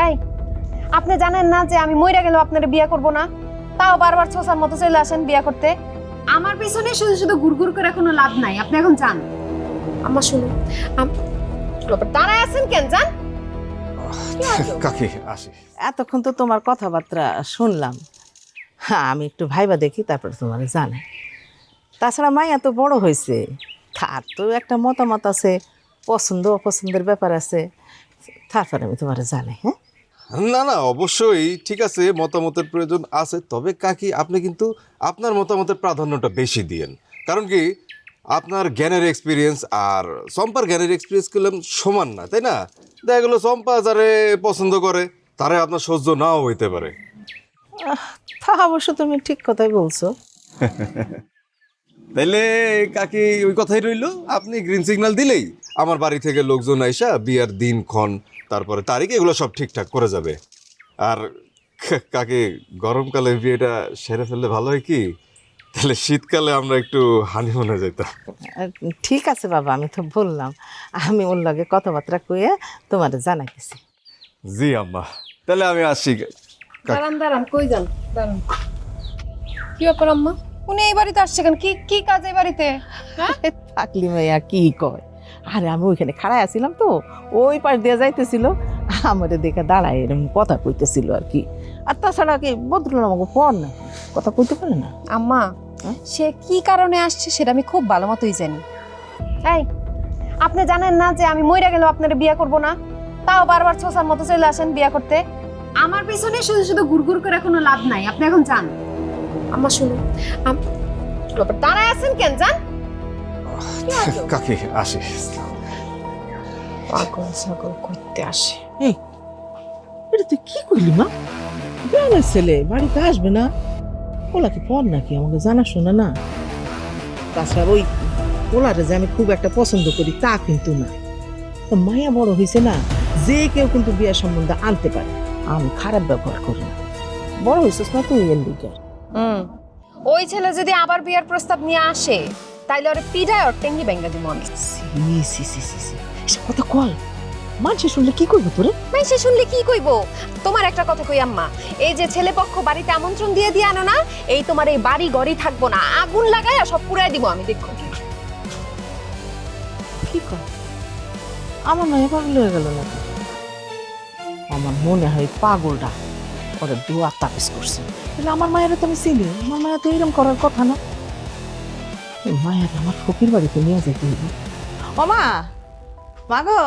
এই, আপনি জানেন না যে আমি মইরা গেলেও আপনার বিয়ে করব না? তাও বারবার ছোসার মতো চলে আসেন বিয়ে করতে। আমার পিছনে শুধু শুধু ঘুরঘুর করে কোনো লাভ নাই, আপনি এখন যান। আম্মা শুনুন, দাঁড়ায় আছেন কেন? যান। কাকি আসি। এতক্ষণ তো তোমার কথাবার্তা শুনলাম। হ্যাঁ, আমি একটু ভাইবা দেখি, তারপরে তোমার জানে। তাছাড়া মাই এত বড় হয়েছে, তার তো একটা মতামত আছে, পছন্দ অপছন্দের ব্যাপার আছে। তারপরে আমি তোমার জানে। হ্যাঁ, না না, অবশ্যই ঠিক আছে, মতামতের প্রয়োজন আছে, তবে কাকি আপনি কিন্তু আপনার মতামতের প্রাধান্যটা বেশি দিয়েন। কারণ কি, আপনার জ্ঞানের এক্সপিরিয়েন্স আর চম্পার জ্ঞানের এক্সপিরিয়েন্স করলাম সমান না, তাই না? দেখা গেলো চম্পা যারে পছন্দ করে তারে আপনার সহ্য নাও হইতে পারে। তা অবশ্য তুমি ঠিক কথাই বলছো। তাইলে কাকি ওই কথাই রইলো, আপনি গ্রিন সিগন্যাল দিলেই আমার বাড়ি থেকে লোকজন আইসা বিয়ার দিন ক্ষণ তারপরে তারিখ এগুলো সব ঠিকঠাক করে যাবে। আর কাকি গরমকালে বিয়েটা সেরে ফেললে ভালো হয় কি, তাহলে শীতকালে আমরা একটু হানিমুনে যেতাম। ঠিক আছে বাবা, আমি তো বললাম, আমি ওর লগে কথাবার্তা কইয়া তোমার জানাইতেছি। জি আম্মা, তাহলে আমি আসি। দাঁড়ান দাঁড়ান, কই যান? দাঁড়ান। কি ব্যাপার আম্মা? উনি এই বাড়িতে আসছে কেন? কি কি কাজ এই বাড়িতে? হ্যাঁ, থাকলি মাইয়া কি কয়? আরে আমি ওইখানে খাড়াই আছিলাম তো, ওই পাশ দিয়ে যাইতেছিল, আমাদের দেখে দাঁড়ায় এরকম কথা কইতেছিল আর কি। আর তাছাড়া কি বদরুল আমাকে পড় না, কথা কইতে পারে না। আম্মা, সে কি কারণে আসছে সেটা আমি খুব ভালো মতোই জানি। এই, আপনি জানেন না যে আমি মইরা গেলেও আপনার বিয়ে করব না? তাও বারবার ছোসার মতো চলে আসেন বিয়ে করতে। আমার পিছনে শুধু শুধু ঘুরঘুর করে কোনো লাভ নাই, আপনি এখন যান। আম্মা শুনুন, দাঁড়ায় আছেন কেন? যান। কাকি আসি। পাগল ছাগল করতে আসে। এই, এটা তুই কি কইলি মা? গ্রামের ছেলে বাড়িতে আসবে না? ওলা কি পড় নাকি, আমাকে জানা শোনা না। তাছাড়া ওই ওলারে যে আমি খুব একটা পছন্দ করি তা কিন্তু না। তো মায়া বড় হয়েছে না, যে কেউ কিন্তু বিয়ের সম্বন্ধ আনতে পারে, আমি খারাপ ব্যবহার করি না। বড় হয়েছিস না তুই এর দিকে। ওই ছেলে যদি আবার বিয়ের প্রস্তাব নিয়ে আসে, তাইলে ওরে পিঠায় ওর টেঙ্গি ব্যাঙ্গা দিব আমি। এসব কথা কল, মানুষে শুনলে কি করবো তোরে? ভাই, সে শুনলে কি কইব? তোমার একটা কথা কই আম্মা, এই যে ছেলে পক্ষ বাড়িতে আমন্ত্রণ দিয়ে দিয়ে আনো না, এই তোমার এই বাড়ি গড়ি থাকবো না, আগুন লাগায় সব পুরাই দিব আমি, দেখো। কি কর, আমার মায়া পাগল হয়ে গেল নাকি? আমার মনে হয় পাগলটা ওরা দুয়া তাপিস করছে। তাহলে আমার মায়েরা তো আমি চিনি, আমার মায়া তো এরকম করার কথা না। মায়ের আমার ফকির বাড়িতে নিয়ে যেতে হবে। ও মা, মা গো,